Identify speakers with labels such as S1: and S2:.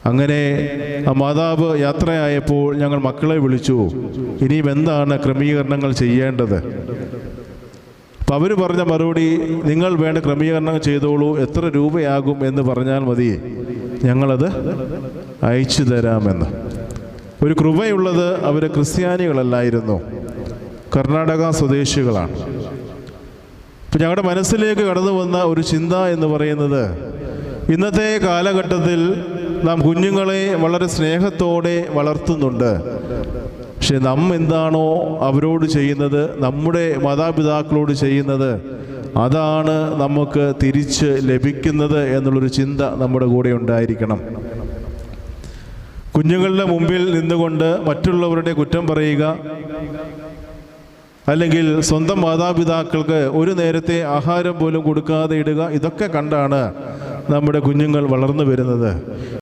S1: അങ്ങനെ ആ മാതാവ് യാത്രയായപ്പോൾ ഞങ്ങൾ മക്കളെ വിളിച്ചു, ഇനിയും എന്താണ് ക്രമീകരണങ്ങൾ ചെയ്യേണ്ടത്? അപ്പം അവർ പറഞ്ഞ മറുപടി, നിങ്ങൾ വേണ്ട ക്രമീകരണങ്ങൾ ചെയ്തോളൂ, എത്ര രൂപയാകും എന്ന് പറഞ്ഞാൽ മതി, ഞങ്ങളത് അയച്ചു തരാമെന്ന്. ഒരു കൃപയുള്ളത് അവർ ക്രിസ്ത്യാനികളല്ലായിരുന്നു, കർണാടക സ്വദേശികളാണ്. ഇപ്പം ഞങ്ങളുടെ മനസ്സിലേക്ക് കടന്നു വന്ന ഒരു ചിന്ത എന്ന് പറയുന്നത്, ഇന്നത്തെ കാലഘട്ടത്തിൽ നാം കുഞ്ഞുങ്ങളെ വളരെ സ്നേഹത്തോടെ വളർത്തുന്നുണ്ട്. പക്ഷെ നാം എന്താണോ അവരോട് ചെയ്യുന്നത്, നമ്മുടെ മാതാപിതാക്കളോട് ചെയ്യുന്നത്, അതാണ് നമുക്ക് തിരിച്ച് ലഭിക്കുന്നത് എന്നുള്ളൊരു ചിന്ത നമ്മുടെ കൂടെ ഉണ്ടായിരിക്കണം. കുഞ്ഞുങ്ങളുടെ മുമ്പിൽ നിന്നുകൊണ്ട് മറ്റുള്ളവരുടെ കുറ്റം പറയുക, അല്ലെങ്കിൽ സ്വന്തം മാതാപിതാക്കൾക്ക് ഒരു നേരത്തെ ആഹാരം പോലും കൊടുക്കാതെ ഇടുക, ഇതൊക്കെ കണ്ടാണ് നമ്മുടെ കുഞ്ഞുങ്ങൾ വളർന്നു വരുന്നത്.